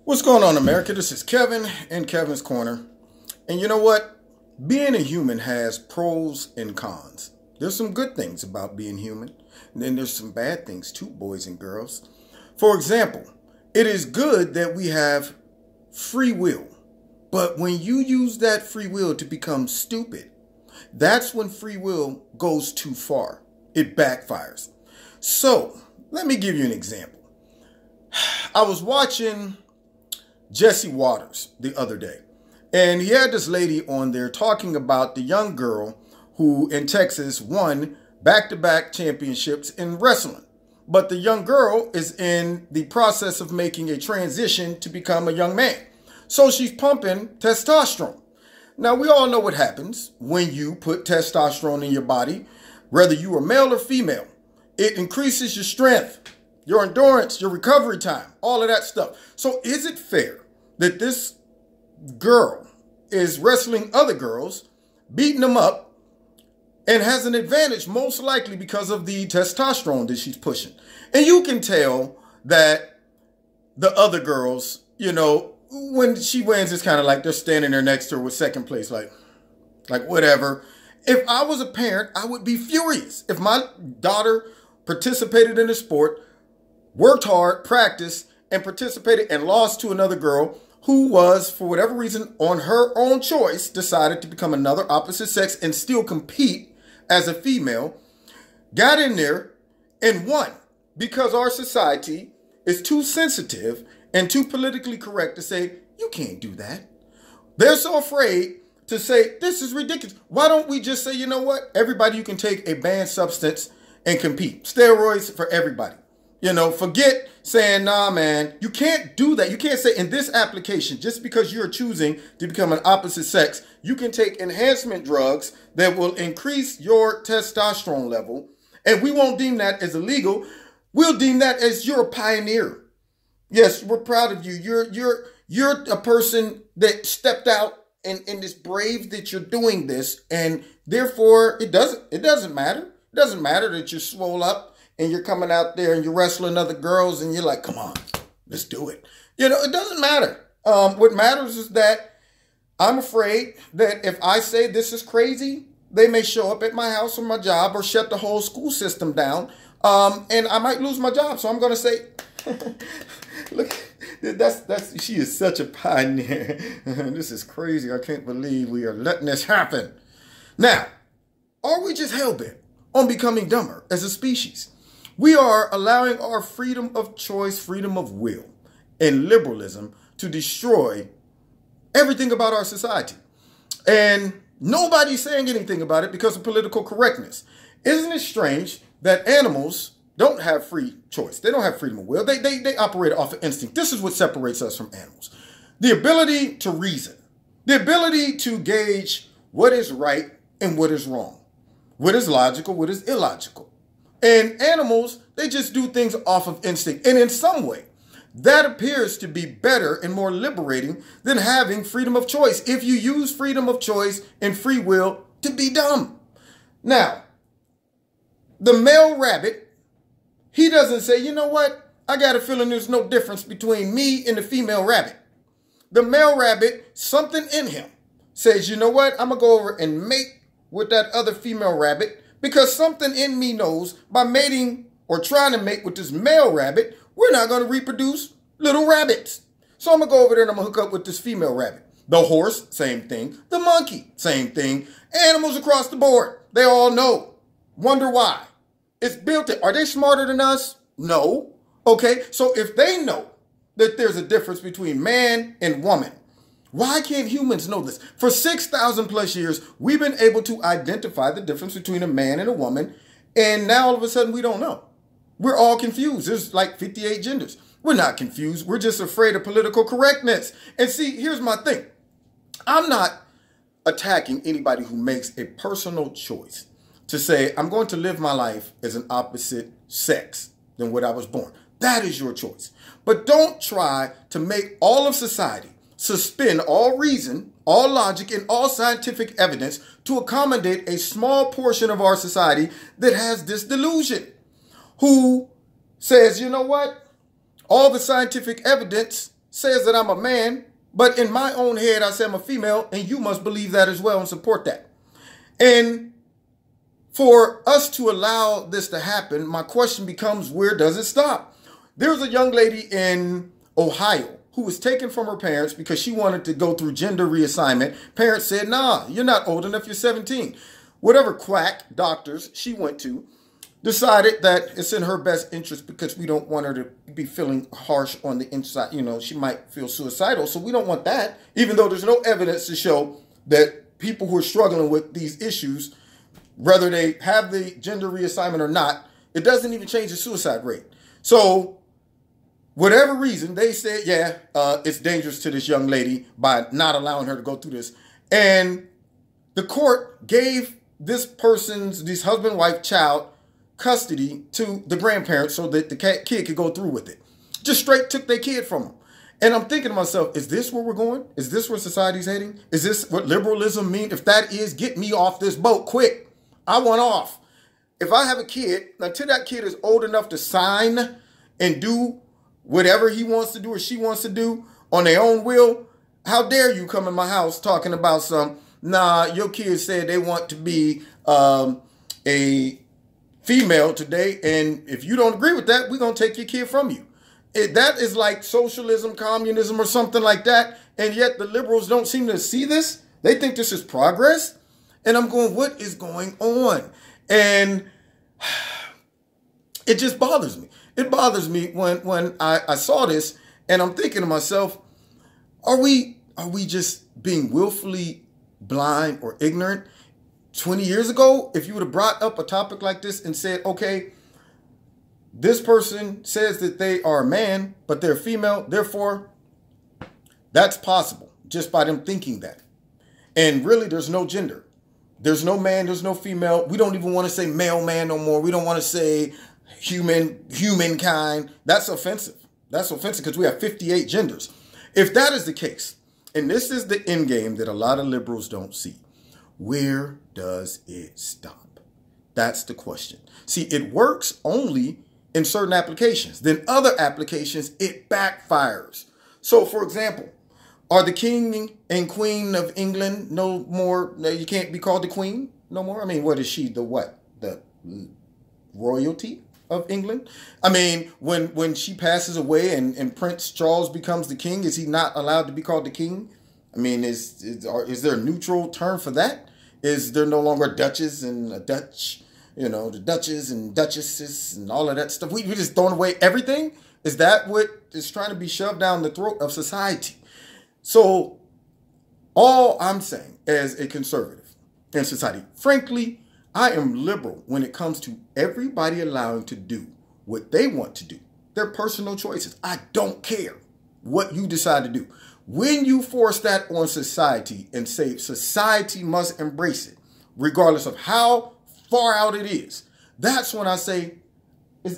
What's going on, America? This is Kevin in Kevin's Corner. And you know what? Being a human has pros and cons. There's some good things about being human. And then there's some bad things too, boys and girls. For example, it is good that we have free will. But when you use that free will to become stupid, that's when free will goes too far. It backfires. So, let me give you an example. I was watching Jesse Waters the other day, and he had this lady on there talking about the young girl who in Texas won back-to-back championships in wrestling. But the young girl is in the process of making a transition to become a young man. So she's pumping testosterone. Now, we all know what happens when you put testosterone in your body, whether you are male or female. It increases your strength, your endurance, your recovery time, all of that stuff. So is it fair that this girl is wrestling other girls, beating them up, and has an advantage most likely because of the testosterone that she's pushing? And you can tell that the other girls, you know, when she wins, it's kind of like they're standing there next to her with second place, like whatever. If I was a parent, I would be furious. If my daughter participated in a sport, worked hard, practiced, and participated and lost to another girl who was, for whatever reason, on her own choice, decided to become another opposite sex and still compete as a female, got in there and won because our society is too sensitive and too politically correct to say, you can't do that. They're so afraid to say, this is ridiculous. Why don't we just say, you know what? Everybody, you can take a banned substance and compete. Steroids for everybody. You know, forget saying, nah, man, you can't do that. You can't say in this application, just because you're choosing to become an opposite sex, you can take enhancement drugs that will increase your testosterone level. And we won't deem that as illegal. We'll deem that as you're a pioneer. Yes, we're proud of you. You're a person that stepped out and is brave that you're doing this. And therefore, it doesn't matter. It doesn't matter that you're swole up and you're coming out there and you're wrestling other girls and you're like, come on, let's do it. You know, it doesn't matter. What matters is that I'm afraid that if I say this is crazy, they may show up at my house or my job or shut the whole school system down. And I might lose my job. So I'm going to say, look, she is such a pioneer. This is crazy. I can't believe we are letting this happen. Now, are we just hell-bent on becoming dumber as a species? We are allowing our freedom of choice, freedom of will, and liberalism to destroy everything about our society. And nobody's saying anything about it because of political correctness. Isn't it strange that animals don't have free choice? They don't have freedom of will. They operate off of instinct. This is what separates us from animals. The ability to reason. The ability to gauge what is right and what is wrong. What is logical, what is illogical. And animals, they just do things off of instinct. And in some way, that appears to be better and more liberating than having freedom of choice. If you use freedom of choice and free will to be dumb. Now, the male rabbit, he doesn't say, you know what? I got a feeling there's no difference between me and the female rabbit. The male rabbit, something in him says, you know what? I'm going to go over and mate with that other female rabbit because something in me knows by mating or trying to mate with this male rabbit, we're not going to reproduce little rabbits. So I'm going to go over there and I'm going to hook up with this female rabbit. The horse, same thing. The monkey, same thing. Animals across the board, they all know. Wonder why. It's built in. Are they smarter than us? No. Okay, so if they know that there's a difference between man and woman, why can't humans know this? For 6,000 plus years, we've been able to identify the difference between a man and a woman, and now all of a sudden we don't know. We're all confused. There's like 58 genders. We're not confused. We're just afraid of political correctness. And see, here's my thing. I'm not attacking anybody who makes a personal choice to say, I'm going to live my life as an opposite sex than what I was born. That is your choice. But don't try to make all of society suspend all reason, all logic, and all scientific evidence to accommodate a small portion of our society that has this delusion, who says, you know what? All the scientific evidence says that I'm a man, but in my own head, I say I'm a female, and you must believe that as well and support that. And for us to allow this to happen, my question becomes, where does it stop? There's a young lady in Ohio who was taken from her parents because she wanted to go through gender reassignment. Parents said, nah, you're not old enough, you're 17. Whatever quack doctors she went to decided that it's in her best interest because we don't want her to be feeling harsh on the inside. You know, she might feel suicidal, so we don't want that, even though there's no evidence to show that people who are struggling with these issues, whether they have the gender reassignment or not, it doesn't even change the suicide rate. So whatever reason, they said, yeah, it's dangerous to this young lady by not allowing her to go through this. And the court gave this husband, wife, child custody to the grandparents so that the kid could go through with it. Just straight took their kid from them. And I'm thinking to myself, is this where we're going? Is this where society's heading? Is this what liberalism means? If that is, get me off this boat quick. I want off. If I have a kid, until that kid is old enough to sign and do whatever he wants to do or she wants to do on their own will, how dare you come in my house talking about your kids said they want to be a female today, and if you don't agree with that, we're going to take your kid from you. That is like socialism, communism, or something like that, and yet the liberals don't seem to see this. They think this is progress, and I'm going, what is going on? And it just bothers me. It bothers me when I saw this, and I'm thinking to myself, are we just being willfully blind or ignorant? 20 years ago, if you would have brought up a topic like this and said, okay, this person says that they are a man, but they're female, therefore, that's possible just by them thinking that. And really, there's no gender. There's no man, there's no female. We don't even want to say male man no more. We don't want to say humankind. That's offensive. That's offensive because we have 58 genders. If that is the case, and this is the end game that a lot of liberals don't see, where does it stop? That's the question. See, it works only in certain applications. Then other applications, it backfires. So, for example, are the king and queen of England no more, you can't be called the queen no more? I mean, what is she, the what? The royalty of England? I mean, when she passes away and Prince Charles becomes the king, is he not allowed to be called the king? I mean, is there a neutral term for that? Is there no longer a duchess and a Dutch, the duchess and duchesses and all of that stuff? We just throwing away everything? Is that what is trying to be shoved down the throat of society? So all I'm saying as a conservative in society, frankly, I am liberal when it comes to everybody allowing to do what they want to do. Their personal choices. I don't care what you decide to do. When you force that on society and say society must embrace it, regardless of how far out it is, that's when I say,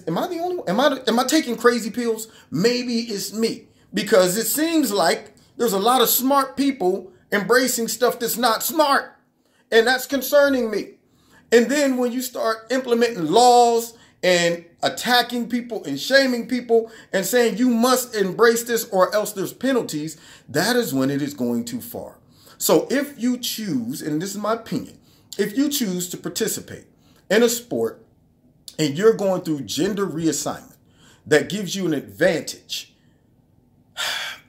am I the only one? Am I taking crazy pills? Maybe it's me. Because it seems like there's a lot of smart people embracing stuff that's not smart. And that's concerning me. And then when you start implementing laws and attacking people and shaming people and saying you must embrace this or else there's penalties, that is when it is going too far. So if you choose, and this is my opinion, if you choose to participate in a sport and you're going through gender reassignment that gives you an advantage,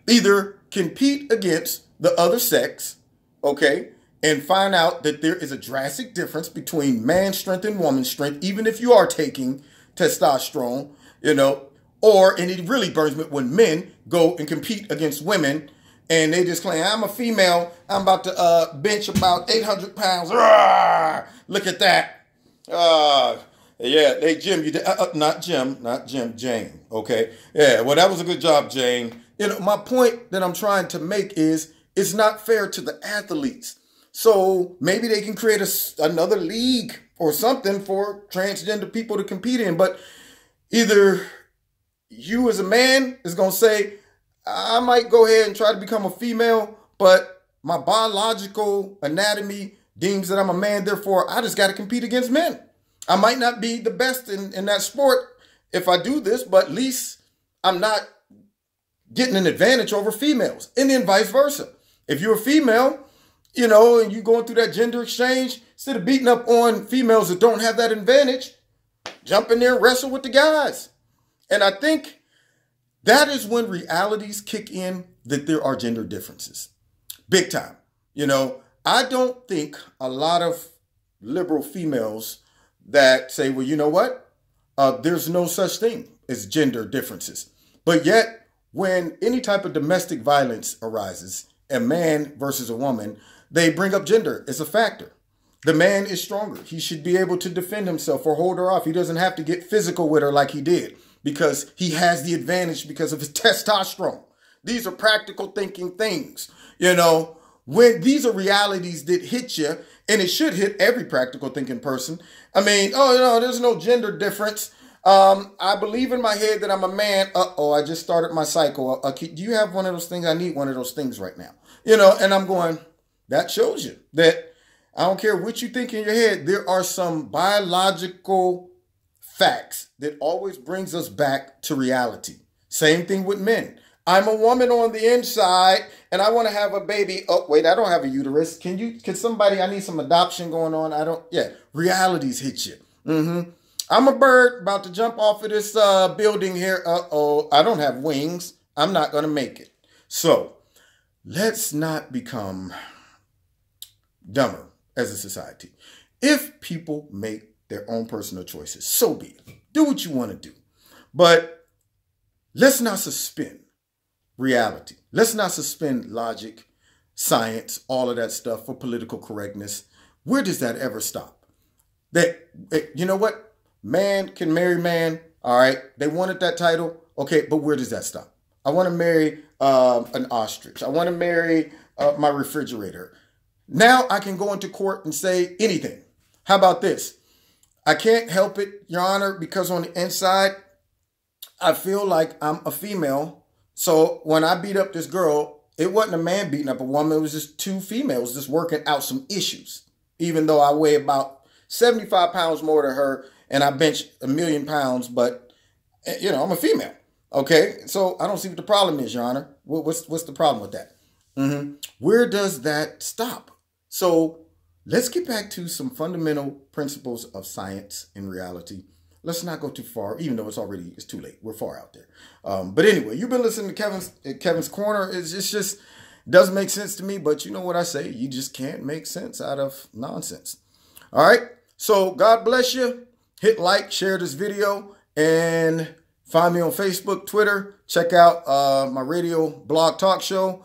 either compete against the other sex, okay, and find out that there is a drastic difference between man's strength and woman's strength, even if you are taking testosterone, and it really burns me when men go and compete against women and they just claim, I'm a female, I'm about to bench about 800 pounds. Rawr! Look at that. Yeah, they Jim, not Jim, Jane, okay? Yeah, well, that was a good job, Jane. My point that I'm trying to make is it's not fair to the athletes. So maybe they can create another league or something for transgender people to compete in. But either you as a man is going to say, I might go ahead and try to become a female, but my biological anatomy deems that I'm a man. Therefore, I just got to compete against men. I might not be the best in that sport if I do this, but at least I'm not getting an advantage over females, and then vice versa. If you're a female, you know, and you're going through that gender exchange, instead of beating up on females that don't have that advantage, jump in there and wrestle with the guys. And I think that is when realities kick in that there are gender differences. Big time. You know, I don't think a lot of liberal females that say, well, you know what? There's no such thing as gender differences. But yet, when any type of domestic violence arises, a man versus a woman, they bring up gender as a factor. The man is stronger. He should be able to defend himself or hold her off. He doesn't have to get physical with her like he did because he has the advantage because of his testosterone. These are practical thinking things. You know, when these are realities that hit you, and it should hit every practical thinking person. I mean, oh, no, there's no gender difference. I believe in my head that I'm a man. Uh-oh, I just started my cycle. Do you have one of those things? I need one of those things right now. You know, and I'm going, that shows you that I don't care what you think in your head. There are some biological facts that always brings us back to reality. Same thing with men. I'm a woman on the inside and I want to have a baby. Oh, wait, I don't have a uterus. Can somebody, I need some adoption going on. Realities hit you. I'm a bird about to jump off of this building here. Uh-oh, I don't have wings. I'm not going to make it. So let's not become dumber as a society. If people make their own personal choices, so be it. Do what you want to do. But let's not suspend reality. Let's not suspend logic, science, all of that stuff for political correctness. Where does that ever stop? You know what? Man can marry man. All right. They wanted that title. Okay. But where does that stop? I want to marry an ostrich. I want to marry my refrigerator. Now I can go into court and say anything. How about this? I can't help it, Your Honor, because on the inside, I feel like I'm a female. So when I beat up this girl, it wasn't a man beating up a woman. It was just two females just working out some issues. Even though I weigh about 75 pounds more than her and I bench 1,000,000 pounds, but, you know, I'm a female. Okay, so I don't see what the problem is, Your Honor. What's the problem with that? Where does that stop? So let's get back to some fundamental principles of science and reality. Let's not go too far, even though it's too late. We're far out there. But anyway, you've been listening to Kevin's Corner. It's just doesn't make sense to me, but you know what I say? You just can't make sense out of nonsense. All right. So God bless you. Hit like, share this video, and find me on Facebook, Twitter. Check out my radio blog talk show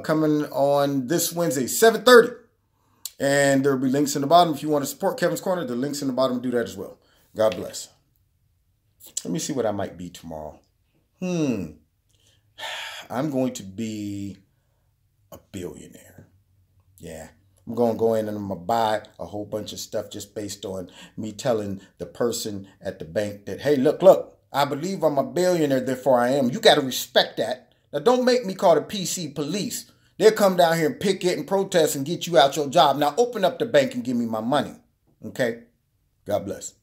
coming on this Wednesday, 7:30. And there will be links in the bottom. If you want to support Kevin's Corner, the links in the bottom do that as well. God bless. Let me see what I might be tomorrow. I'm going to be a billionaire. Yeah. I'm going to go in and I'm going to buy a whole bunch of stuff just based on me telling the person at the bank that, hey, look, I believe I'm a billionaire, therefore I am. You got to respect that. Now, don't make me call the PC police. They'll come down here and picket and protest and get you out your job. Now, open up the bank and give me my money. Okay? God bless.